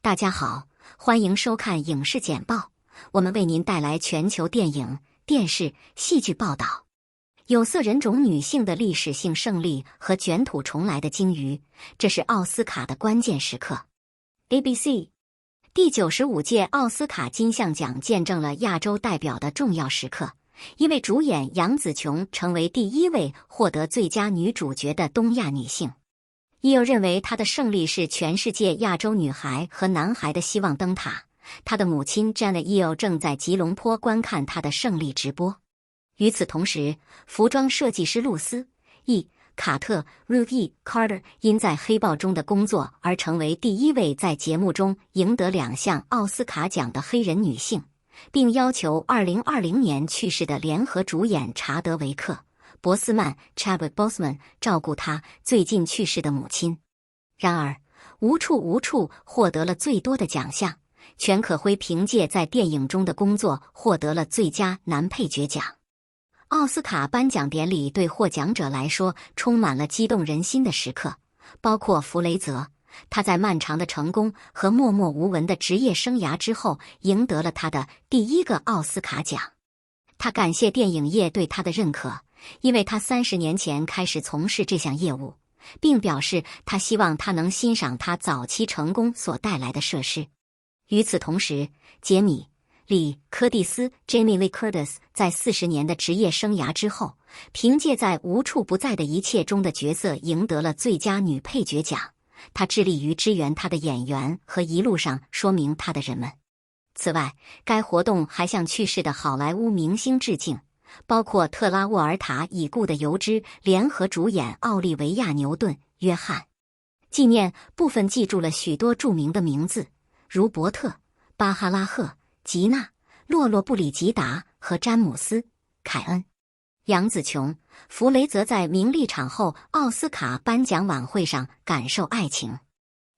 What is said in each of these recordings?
大家好，欢迎收看影视简报。我们为您带来全球电影、电视、戏剧报道。有色人种女性的历史性胜利和卷土重来的惊余，这是奥斯卡的关键时刻。ABC 第95届奥斯卡金像奖见证了亚洲代表的重要时刻，因为主演杨紫琼成为第一位获得最佳女主角的东亚女性。也有认为她的胜利是全世界亚洲女孩和男孩的希望灯塔。她的母亲 Janet Yeo 正在吉隆坡观看她的胜利直播。与此同时，服装设计师露丝 ·E· 卡特 Ruth E. Carter 因在《黑豹》中的工作而成为第一位在节目中赢得2项奥斯卡奖的黑人女性，并要求2020年去世的联合主演查德维克·博斯曼 Chadwick Boseman 照顾他最近去世的母亲。然而，无处获得了最多的奖项，全可辉凭借在电影中的工作获得了最佳男配角奖。奥斯卡颁奖典礼对获奖者来说充满了激动人心的时刻，包括弗雷泽，他在漫长的成功和默默无闻的职业生涯之后赢得了他的第1个奥斯卡奖。他感谢电影业对他的认可，因为他30年前开始从事这项业务，并表示他希望他能欣赏他早期成功所带来的设施。与此同时，杰米·李·柯蒂斯 Jamie Lee Curtis 在40年的职业生涯之后，凭借在《无处不在的一切》中的角色赢得了最佳女配角奖。她致力于支援她的演员和一路上说明她的人们。此外，该活动还向去世的好莱坞明星致敬，包括特拉沃尔塔已故的油脂联合主演奥利维亚·牛顿·约翰。纪念部分记住了许多著名的名字，如伯特·巴哈拉赫、吉娜·洛洛布里吉达和詹姆斯·凯恩。杨紫琼、弗雷泽在名利场后奥斯卡颁奖晚会上感受爱情。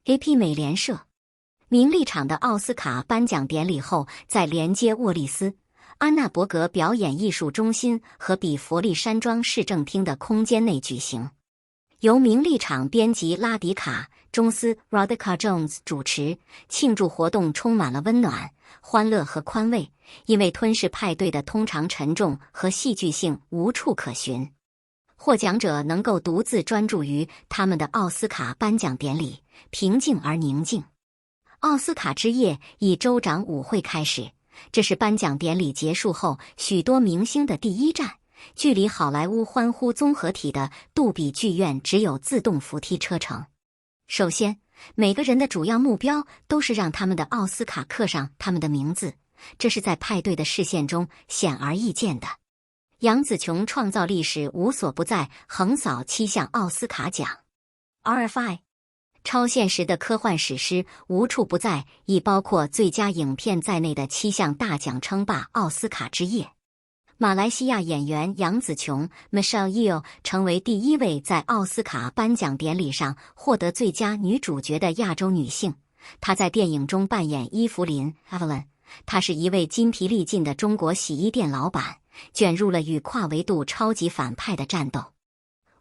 AP 美联社名利场的奥斯卡颁奖典礼后，在连接沃利斯·安纳伯格表演艺术中心和比佛利山庄市政厅的空间内举行。由名利场编辑拉迪卡·中斯 Radhika Jones 主持，庆祝活动充满了温暖、欢乐和宽慰，因为吞噬派对的通常沉重和戏剧性无处可寻。获奖者能够独自专注于他们的奥斯卡颁奖典礼，平静而宁静。奥斯卡之夜以州长舞会开始，这是颁奖典礼结束后许多明星的第一站。距离好莱坞欢呼综合体的杜比剧院只有自动扶梯车程。首先，每个人的主要目标都是让他们的奥斯卡刻上他们的名字，这是在派对的视线中显而易见的。杨紫琼创造历史无所不在，横扫7项奥斯卡奖。RFI 超现实的科幻史诗《无处不在》以包括最佳影片在内的7项大奖称霸奥斯卡之夜。马来西亚演员杨紫琼 Michelle Yeoh 成为第一位在奥斯卡颁奖典礼上获得最佳女主角的亚洲女性。她在电影中扮演伊芙琳 Evelyn， 她是一位筋疲力尽的中国洗衣店老板，卷入了与跨维度超级反派的战斗。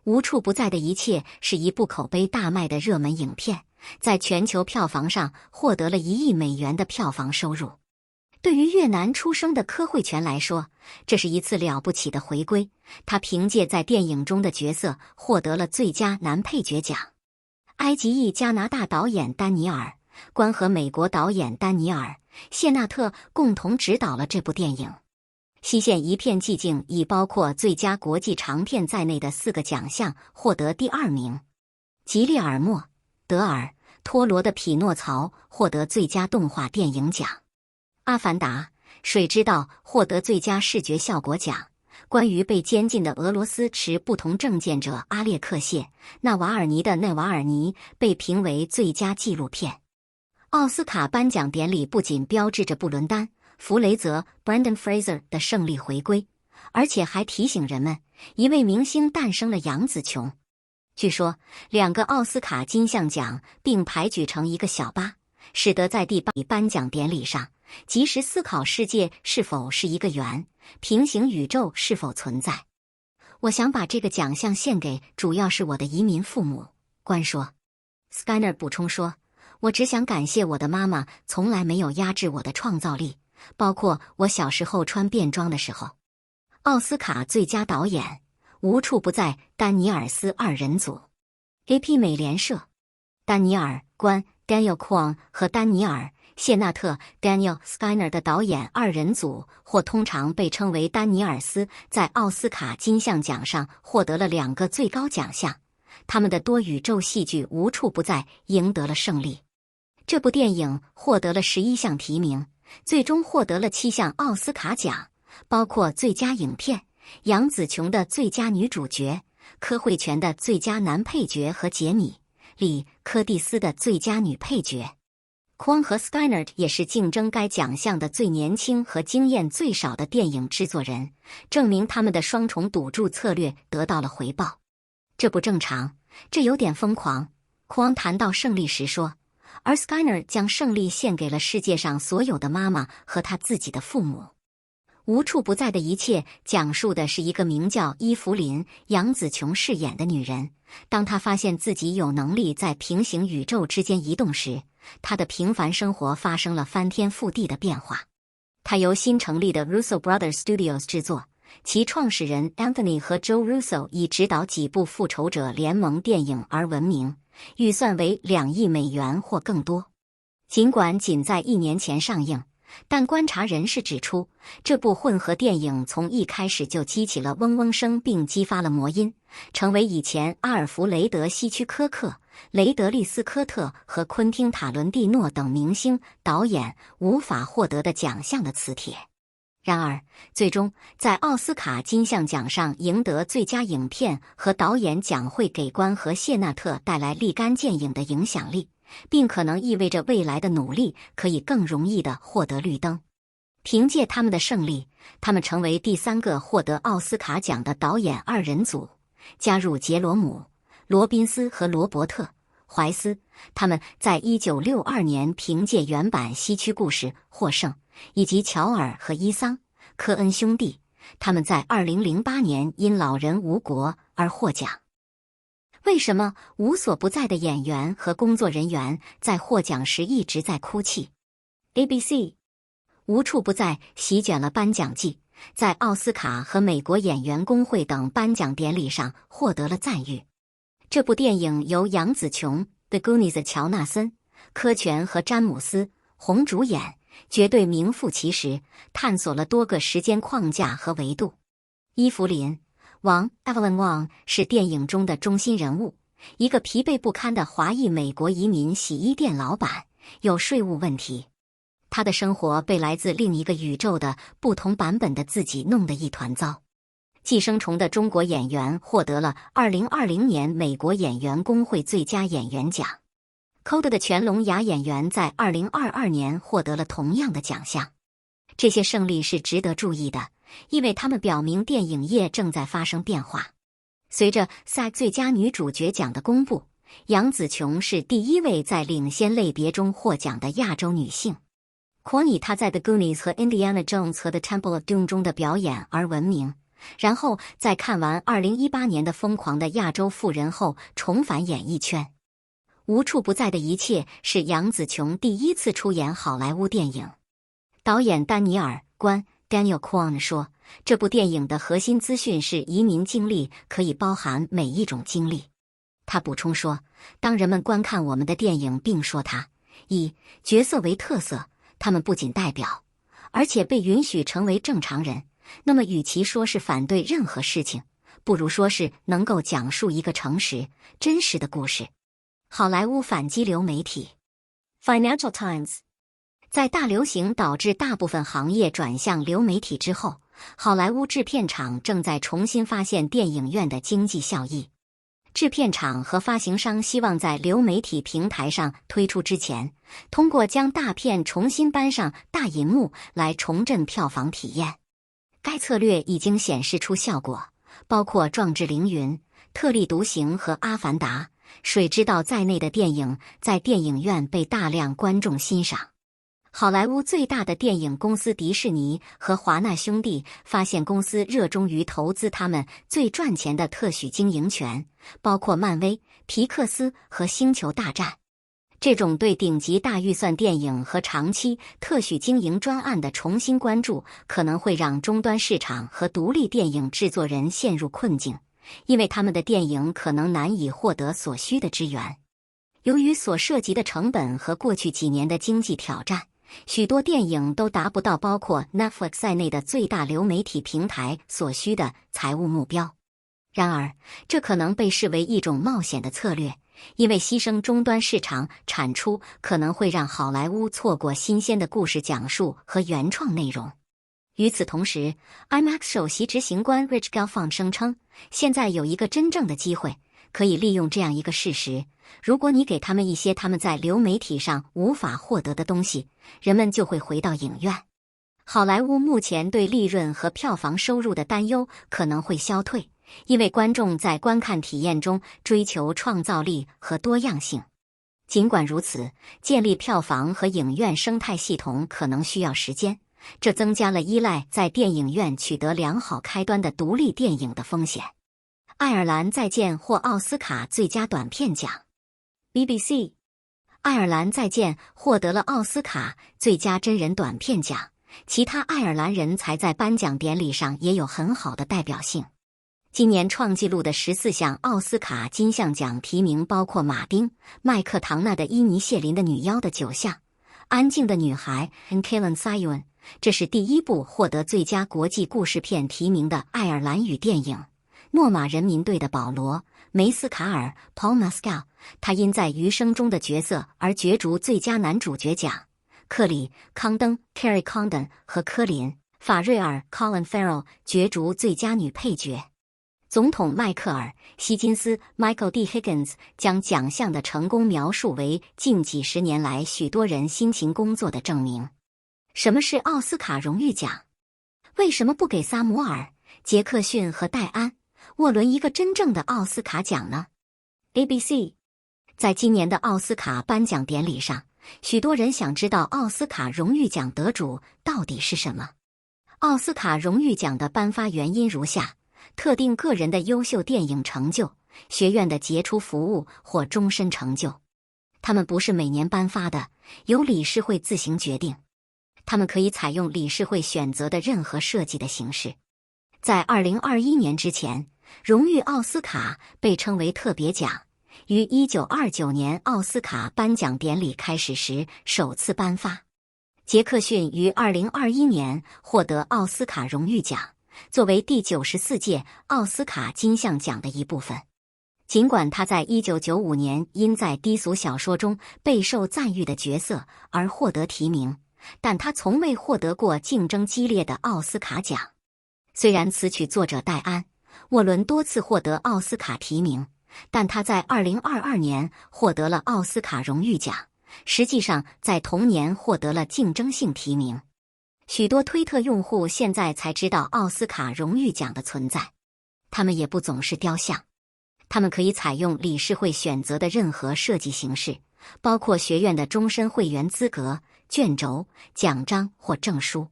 无处不在的一切是一部口碑大卖的热门影片，在全球票房上获得了1亿美元的票房收入。对于越南出生的柯慧权来说，这是一次了不起的回归。他凭借在电影中的角色获得了最佳男配角奖。埃及裔加拿大导演丹尼尔·关和美国导演丹尼尔·谢纳特共同执导了这部电影。西线一片寂静以包括最佳国际长片在内的4个奖项获得第2名。吉列尔莫·德尔·托罗的《匹诺曹》获得最佳动画电影奖。阿凡达：水之道获得最佳视觉效果奖。关于被监禁的俄罗斯持不同政见者阿列克谢·纳瓦尔尼的《内瓦尔尼》被评为最佳纪录片。奥斯卡颁奖典礼不仅标志着布伦丹·弗雷泽 Brendan Fraser 的胜利回归，而且还提醒人们，一位明星诞生了——杨紫琼。据说，2个奥斯卡金像奖并排举成一个小巴，使得在第8颁奖典礼上及时思考世界是否是一个圆，平行宇宙是否存在。我想把这个奖项献给主要是我的移民父母，关说。Skinner 补充说，我只想感谢我的妈妈，从来没有压制我的创造力，包括我小时候穿便装的时候。奥斯卡最佳导演无处不在，丹尼尔斯二人组。AP 美联社，丹尼尔·关 Daniel Kwan 和丹尼尔·谢纳特 Daniel Skinner 的导演二人组，或通常被称为丹尼尔斯，在奥斯卡金像奖上获得了2个最高奖项。他们的多宇宙戏剧《无处不在》赢得了胜利。这部电影获得了11项提名，最终获得了7项奥斯卡奖，包括最佳影片、杨紫琼的最佳女主角、柯慧泉的最佳男配角和杰米·里·柯蒂斯的最佳女配角。匡和 Skinner 也是竞争该奖项的最年轻和经验最少的电影制作人，证明他们的双重赌注策略得到了回报。这不正常，这有点疯狂。匡谈到胜利时说，而 Skinner 将胜利献给了世界上所有的妈妈和他自己的父母。无处不在的一切讲述的是一个名叫伊芙琳·杨紫琼饰演的女人，当她发现自己有能力在平行宇宙之间移动时，她的平凡生活发生了翻天覆地的变化。她由新成立的 Russo Brothers Studios 制作，其创始人 Anthony 和 Joe Russo 以执导几部复仇者联盟电影而闻名，预算为2亿美元或更多。尽管仅在1年前上映，但观察人士指出，这部混合电影从一开始就激起了嗡嗡声，并激发了魔音，成为以前阿尔弗雷德·希区柯克、雷德利·斯科特和昆汀·塔伦蒂诺等明星导演无法获得的奖项的磁铁。然而，最终在奥斯卡金像奖上赢得最佳影片和导演奖会给关和谢纳特带来立竿见影的影响力，并可能意味着未来的努力可以更容易地获得绿灯。凭借他们的胜利，他们成为第3个获得奥斯卡奖的导演二人组，加入杰罗姆·罗宾斯和罗伯特·怀斯。他们在1962年凭借原版《西区故事》获胜，以及乔尔和伊桑·科恩兄弟。他们在2008年因《老人无国》而获奖。为什么无所不在的演员和工作人员在获奖时一直在哭泣？ ABC 无处不在席卷了颁奖季，在奥斯卡和美国演员工会等颁奖典礼上获得了赞誉。这部电影由杨紫琼、The Goonies 的乔纳森、柯泉和詹姆斯·洪主演，绝对名副其实，探索了多个时间框架和维度。伊芙琳王 Evelyn Wang 是电影中的中心人物，一个疲惫不堪的华裔美国移民洗衣店老板，有税务问题。他的生活被来自另一个宇宙的不同版本的自己弄得一团糟。寄生虫的中国演员获得了2020年美国演员工会最佳演员奖。Code 的全聋哑演员在2022年获得了同样的奖项。这些胜利是值得注意的，因为他们表明电影业正在发生变化。随着 SAG 最佳女主角奖的公布，杨紫琼是第1位在领先类别中获奖的亚洲女性。匡以她在 The Goonies 和 Indiana Jones 和 The Temple of Doom 中的表演而闻名，然后在看完2018年的《疯狂的亚洲妇人》后重返演艺圈。无处不在的一切是杨紫琼第1次出演好莱坞电影。导演丹尼尔·关 Daniel Kwan 说，这部电影的核心资讯是移民经历可以包含每一种经历。他补充说，当人们观看我们的电影并说它以角色为特色，他们不仅代表，而且被允许成为正常人，那么与其说是反对任何事情，不如说是能够讲述一个诚实、真实的故事。好莱坞反激流媒体 Financial Times 在大流行导致大部分行业转向流媒体之后，好莱坞制片厂正在重新发现电影院的经济效益。制片厂和发行商希望在流媒体平台上推出之前，通过将大片重新搬上大银幕来重振票房体验。该策略已经显示出效果，包括《壮志凌云》、《特立独行》和《阿凡达》、《水之道》在内的电影在电影院被大量观众欣赏。好莱坞最大的电影公司迪士尼和华纳兄弟发现公司热衷于投资他们最赚钱的特许经营权，包括漫威、皮克斯和星球大战。这种对顶级大预算电影和长期特许经营专案的重新关注，可能会让终端市场和独立电影制作人陷入困境，因为他们的电影可能难以获得所需的支援。由于所涉及的成本和过去几年的经济挑战，许多电影都达不到包括 Netflix 在内的最大流媒体平台所需的财务目标。然而，这可能被视为一种冒险的策略，因为牺牲终端市场产出可能会让好莱坞错过新鲜的故事讲述和原创内容。与此同时 ，IMAX 首席执行官 Rich Gelfond 声称，现在有一个真正的机会，可以利用这样一个事实：如果你给他们一些他们在流媒体上无法获得的东西，人们就会回到影院。好莱坞目前对利润和票房收入的担忧可能会消退，因为观众在观看体验中追求创造力和多样性。尽管如此，建立票房和影院生态系统可能需要时间，这增加了依赖在电影院取得良好开端的独立电影的风险。爱尔兰再见获奥斯卡最佳短片奖。BBC。爱尔兰再见获得了奥斯卡最佳真人短片奖，其他爱尔兰人才在颁奖典礼上也有很好的代表性。今年创纪录的14项奥斯卡金像奖提名包括马丁·麦克唐纳的《伊尼谢林的女妖》的9项，《安静的女孩》Kalen Sayun， 这是第一部获得最佳国际故事片提名的爱尔兰语电影。诺马人民队的保罗·梅斯卡尔 Paul Mescal， 他因在余生中的角色而角逐最佳男主角奖。克里·康登 Kerry Condon 和科林·法瑞尔 Colin Farrell 角逐最佳女配角。总统迈克尔·希金斯 Michael D. Higgins 将奖项的成功描述为近几十年来许多人辛勤工作的证明。什么是奥斯卡荣誉奖？为什么不给萨摩尔、杰克逊和戴安·沃伦一个真正的奥斯卡奖呢？ ABC。 在今年的奥斯卡颁奖典礼上，许多人想知道奥斯卡荣誉奖得主到底是什么。奥斯卡荣誉奖的颁发原因如下：特定个人的优秀电影成就、学院的杰出服务或终身成就。他们不是每年颁发的，由理事会自行决定。他们可以采用理事会选择的任何设计的形式。在2021年之前，荣誉奥斯卡被称为特别奖，于1929年奥斯卡颁奖典礼开始时首次颁发。杰克逊于2021年获得奥斯卡荣誉奖，作为第94届奥斯卡金像奖的一部分。尽管他在1995年因在低俗小说中备受赞誉的角色而获得提名，但他从未获得过竞争激烈的奥斯卡奖。虽然词曲作者戴安·沃伦多次获得奥斯卡提名，但他在2022年获得了奥斯卡荣誉奖，实际上在同年获得了竞争性提名。许多推特用户现在才知道奥斯卡荣誉奖的存在。他们也不总是雕像，他们可以采用理事会选择的任何设计形式，包括学院的终身会员资格、卷轴、奖章或证书。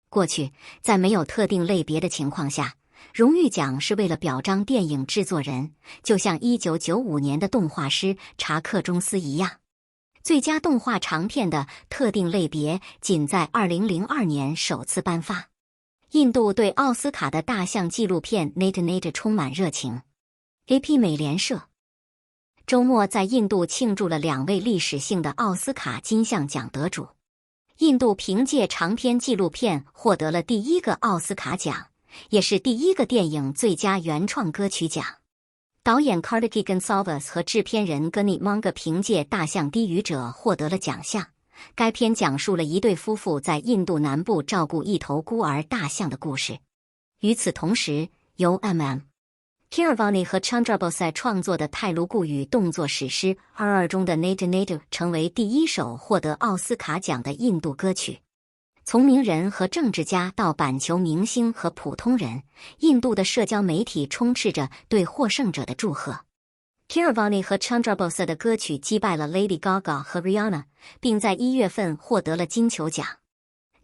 过去，在没有特定类别的情况下，荣誉奖是为了表彰电影制作人，就像1995年的动画师查克·钟斯一样。最佳动画长片的特定类别仅在2002年首次颁发。印度对奥斯卡的大象纪录片《Nata Nata》充满热情。AP 美联社周末在印度庆祝了2位历史性的奥斯卡金像奖得主。印度凭借长篇纪录片获得了第1个奥斯卡奖，也是第1个电影最佳原创歌曲奖。导演 Kartiki Gonsalves 和制片人 Gunit Manga 凭借《大象低语者》获得了奖项。该片讲述了一对夫妇在印度南部照顾一头孤儿大象的故事。与此同时，由 Keeravani 和 Chandrabose 创作的泰卢固语动作史诗《RR》中的 Nata Nata 成为第1首获得奥斯卡奖的印度歌曲。从名人和政治家到板球明星和普通人，印度的社交媒体充斥着对获胜者的祝贺。Keeravani 和 Chandrabose 的歌曲击败了 Lady Gaga 和 Rihanna， 并在1月份获得了金球奖。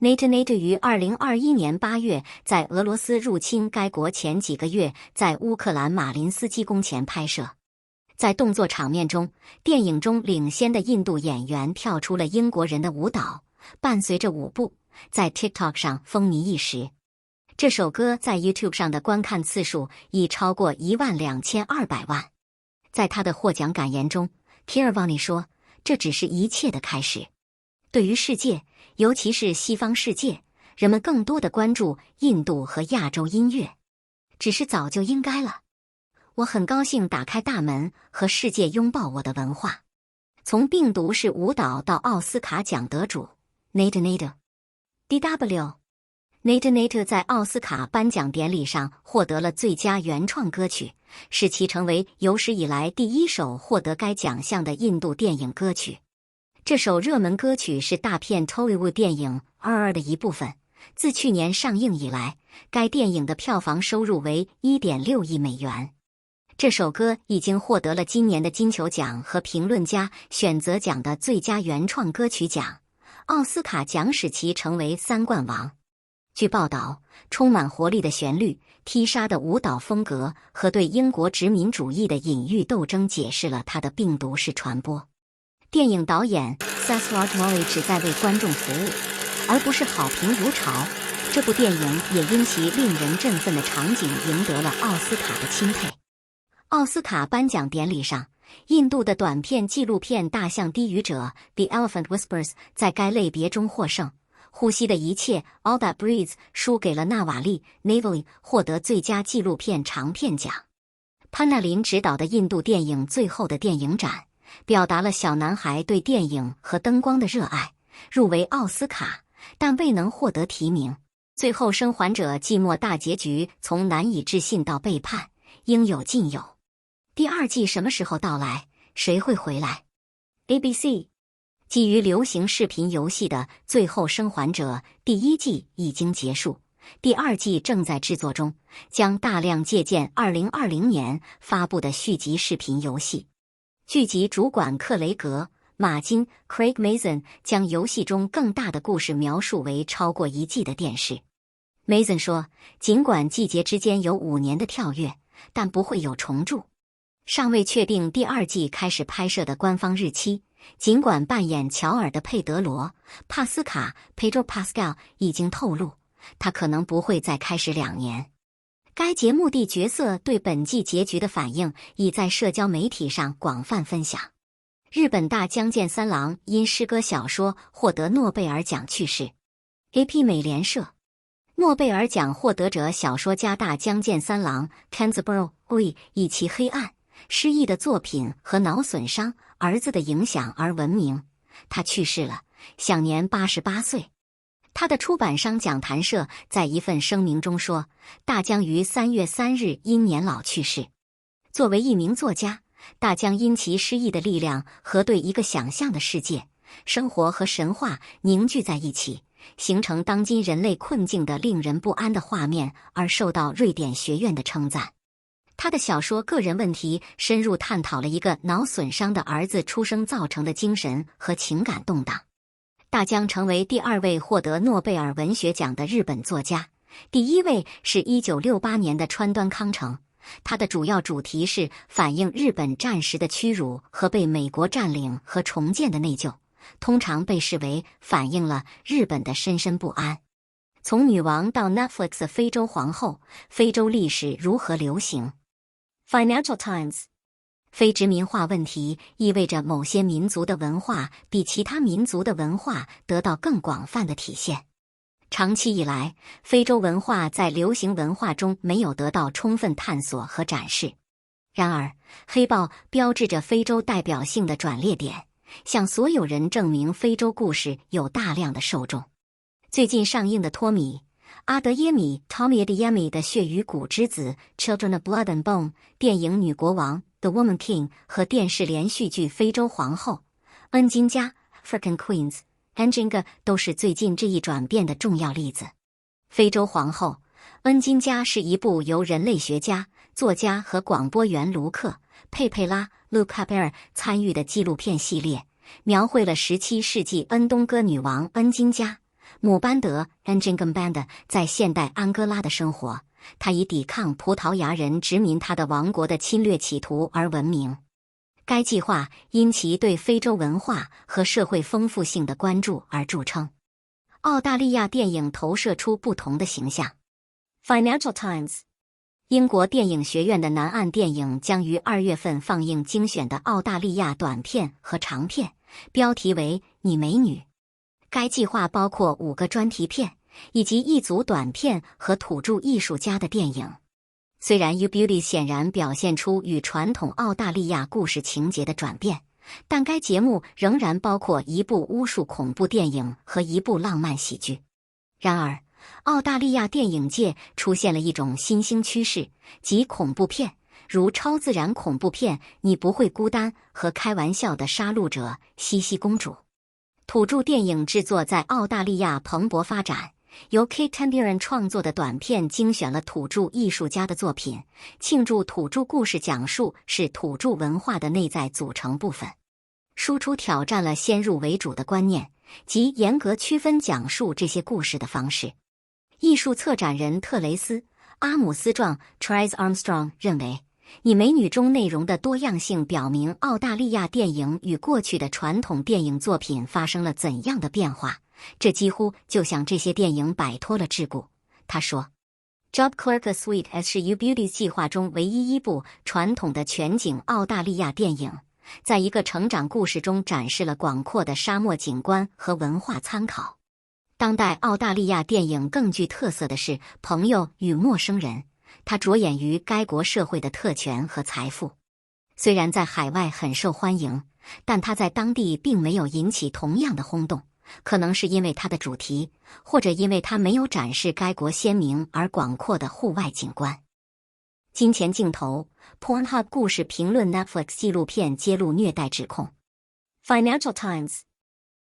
Nata Nata 于2021年8月在俄罗斯入侵该国前几个月在乌克兰马林斯基宫前拍摄。在动作场面中，电影中领先的印度演员跳出了英国人的舞蹈，伴随着舞步，在 TikTok 上风靡一时。这首歌在 YouTube 上的观看次数已超过12200万。在他的获奖感言中， Keeravani 说：“这只是一切的开始。对于世界，尤其是西方世界，人们更多的关注印度和亚洲音乐，只是早就应该了。我很高兴打开大门，和世界拥抱我的文化。”从病毒式舞蹈到奥斯卡奖得主 Nata Nata。DW Nata Nata 在奥斯卡颁奖典礼上获得了最佳原创歌曲，使其成为有史以来第一首获得该奖项的印度电影歌曲。这首热门歌曲是大片 Tollywood 电影《RRR》的一部分。自去年上映以来，该电影的票房收入为 1.6 亿美元。这首歌已经获得了今年的金球奖和评论家选择奖的最佳原创歌曲奖。奥斯卡奖使其成为3冠王。据报道，充满活力的旋律、踢杀的舞蹈风格和对英国殖民主义的隐喻斗争解释了它的病毒式传播。电影导演 Seth Rajmouli 旨在为观众服务，而不是好评如潮。这部电影也因其令人振奋的场景赢得了奥斯卡的钦佩。奥斯卡颁奖典礼上，印度的短片纪录片《大象低语者》The Elephant Whispers 在该类别中获胜。呼吸的一切 All That Breathes 输给了纳瓦利 Navali 获得最佳纪录片长片奖。潘纳林执导的印度电影《最后的电影展》表达了小男孩对电影和灯光的热爱，入围奥斯卡，但未能获得提名。最后生还者寂寞大结局从难以置信到背叛，应有尽有。第2季什么时候到来？谁会回来 ？ABC 基于流行视频游戏的《最后生还者》第1季已经结束，第2季正在制作中，将大量借鉴2020年发布的续集视频游戏。剧集主管克雷格·马金 Craig Mazin 将游戏中更大的故事描述为超过1季的电视。Mazin 说，尽管季节之间有5年的跳跃，但不会有重铸。尚未确定第2季开始拍摄的官方日期，尽管扮演乔尔的佩德罗·帕斯卡 Pedro Pascal 已经透露，他可能不会再开始2年。该节目的角色对本季结局的反应已在社交媒体上广泛分享。日本大江健三郎因诗歌小说获得诺贝尔奖去世。AP 美联社诺贝尔奖获得者小说家大江健三郎 Kenzaburo Oi 以其黑暗、失意的作品和脑损伤儿子的影响而闻名。他去世了，享年88岁。他的出版商讲谈社在一份声明中说，大江于3月3日因年老去世。作为一名作家，大江因其诗意的力量和对一个想象的世界、生活和神话凝聚在一起，形成当今人类困境的令人不安的画面而受到瑞典学院的称赞。他的小说《个人问题》深入探讨了一个脑损伤的儿子出生造成的精神和情感动荡。大江成为第2位获得诺贝尔文学奖的日本作家，第1位是1968年的川端康成。他的主要主题是反映日本战时的屈辱和被美国占领和重建的内疚，通常被视为反映了日本的深深不安。从女王到 Netflix 的非洲皇后，非洲历史如何流行？ Financial Times 非殖民化问题意味着某些民族的文化比其他民族的文化得到更广泛的体现。长期以来，非洲文化在流行文化中没有得到充分探索和展示。然而，黑豹标志着非洲代表性的转捩点，向所有人证明非洲故事有大量的受众。最近上映的托米·阿德耶米 Tommy Adeyemi 的《血与骨之子》Children of Blood and Bone， 电影《女国王》The Woman King 和电视连续剧《非洲皇后》恩金加 African Queens Njinga 都是最近这一转变的重要例子。非洲皇后恩金加是一部由人类学家、作家和广播员卢克·佩佩拉 Luke Haber 参与的纪录片系列，描绘了17世纪恩东哥女王恩金加姆班德 Njinga 在现代安哥拉的生活。她以抵抗葡萄牙人殖民她的王国的侵略企图而闻名。该计划因其对非洲文化和社会丰富性的关注而著称。澳大利亚电影投射出不同的形象。Financial Times， 英国电影学院的南岸电影将于2月份放映精选的澳大利亚短片和长片，标题为《你美女》。该计划包括5个专题片，以及一组短片和土著艺术家的电影。虽然 You Beauty 显然表现出与传统澳大利亚故事情节的转变，但该节目仍然包括一部巫术恐怖电影和一部浪漫喜剧。然而，澳大利亚电影界出现了一种新兴趋势，即恐怖片，如超自然恐怖片《你不会孤单》和开玩笑的杀戮者茜茜公主。土著电影制作在澳大利亚蓬勃发展。由 Kate Tambiran 创作的短片精选了土著艺术家的作品，庆祝土著故事讲述是土著文化的内在组成部分。输出挑战了先入为主的观念，即严格区分讲述这些故事的方式。艺术策展人特雷斯·阿姆斯壮 Trace Armstrong 认为，你美女中内容的多样性表明澳大利亚电影与过去的传统电影作品发生了怎样的变化。这几乎就像这些电影摆脱了桎梏。他说 ，Job Clerk Suite S 是 You Beauty 计划中唯一一部传统的全景澳大利亚电影，在一个成长故事中展示了广阔的沙漠景观和文化参考。当代澳大利亚电影更具特色的是《朋友与陌生人》，它着眼于该国社会的特权和财富。虽然在海外很受欢迎，但它在当地并没有引起同样的轰动。可能是因为它的主题，或者因为它没有展示该国鲜明而广阔的户外景观。金钱镜头 Pornhub 故事评论 Netflix 纪录片揭露虐待指控。Financial Times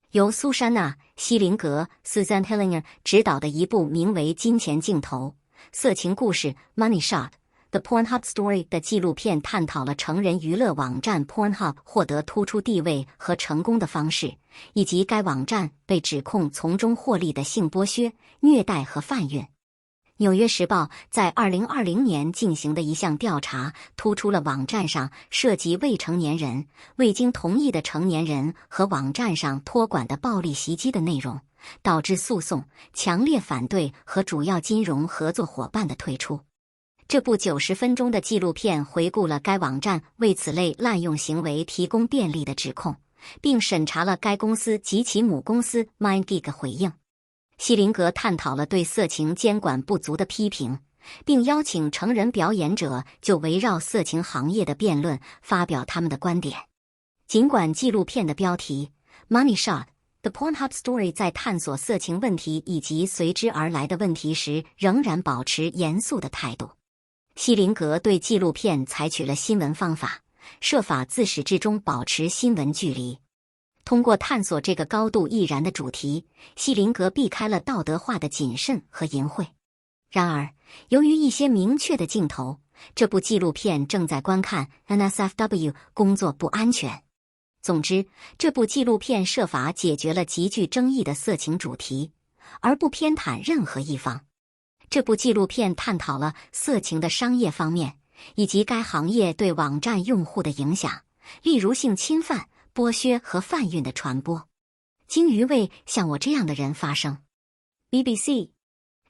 由苏珊娜·希林格 Susan Hillinger 执导的一部名为《金钱镜头》色情故事 Money Shot。The Pornhub Story 的纪录片探讨了成人娱乐网站 Pornhub 获得突出地位和成功的方式，以及该网站被指控从中获利的性剥削、虐待和贩运。《纽约时报》在2020年进行的一项调查突出了网站上涉及未成年人、未经同意的成年人和网站上托管的暴力袭击的内容，导致诉讼、强烈反对和主要金融合作伙伴的退出。这部90分钟的纪录片回顾了该网站为此类滥用行为提供便利的指控，并审查了该公司及其母公司 MindGeek 回应。希林格探讨了对色情监管不足的批评，并邀请成人表演者就围绕色情行业的辩论发表他们的观点。尽管纪录片的标题 Money Shot：The Pornhub Story 在探索色情问题以及随之而来的问题时仍然保持严肃的态度。希林格对纪录片采取了新闻方法，设法自始至终保持新闻距离。通过探索这个高度易燃的主题，希林格避开了道德化的谨慎和淫秽。然而，由于一些明确的镜头，这部纪录片正在观看 NSFW 工作不安全。总之，这部纪录片设法解决了极具争议的色情主题，而不偏袒任何一方。这部纪录片探讨了色情的商业方面，以及该行业对网站用户的影响，例如性侵犯、剥削和贩运的传播。鲸鱼为像我这样的人发声。BBC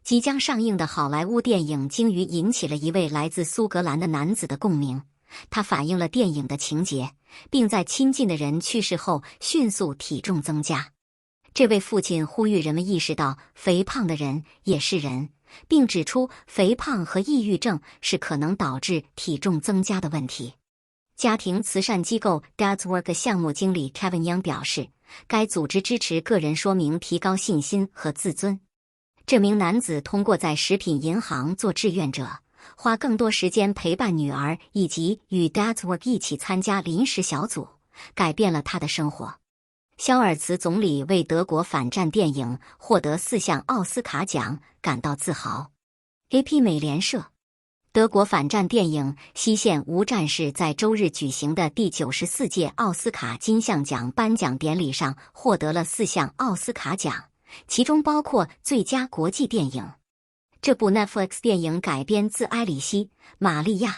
即将上映的好莱坞电影《鲸鱼》引起了一位来自苏格兰的男子的共鸣。他反映了电影的情节，并在亲近的人去世后迅速体重增加。这位父亲呼吁人们意识到肥胖的人也是人，并指出肥胖和抑郁症是可能导致体重增加的问题。家庭慈善机构 Dad's Work 项目经理 Kevin Young 表示，该组织支持个人说明提高信心和自尊。这名男子通过在食品银行做志愿者，花更多时间陪伴女儿，以及与 Dad's Work 一起参加临时小组，改变了他的生活。肖尔茨总理为德国反战电影获得4项奥斯卡奖感到自豪。AP 美联社，德国反战电影《西线无战事》在周日举行的第94届奥斯卡金像奖颁奖典礼上获得了4项奥斯卡奖，其中包括最佳国际电影。这部 Netflix 电影改编自埃里希·玛利亚·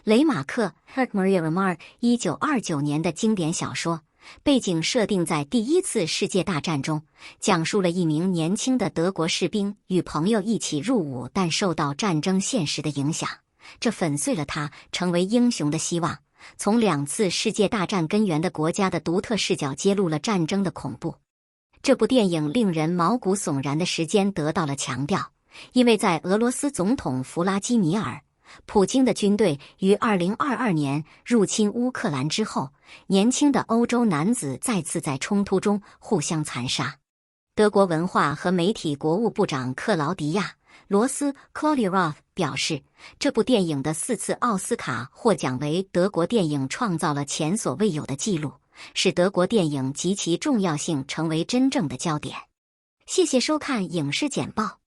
雷马克 （Maria Remarque） 1929年的经典小说，背景设定在第一次世界大战中，讲述了一名年轻的德国士兵与朋友一起入伍，但受到战争现实的影响，这粉碎了他成为英雄的希望。从2次世界大战根源的国家的独特视角揭露了战争的恐怖。这部电影令人毛骨悚然的时间得到了强调，因为在俄罗斯总统弗拉基米尔·普京的军队于2022年入侵乌克兰之后，年轻的欧洲男子再次在冲突中互相残杀。德国文化和媒体国务部长克劳迪亚·罗斯 （Claudia Roth） 表示，这部电影的4次奥斯卡获奖为德国电影创造了前所未有的纪录，使德国电影及其重要性成为真正的焦点。谢谢收看影视简报。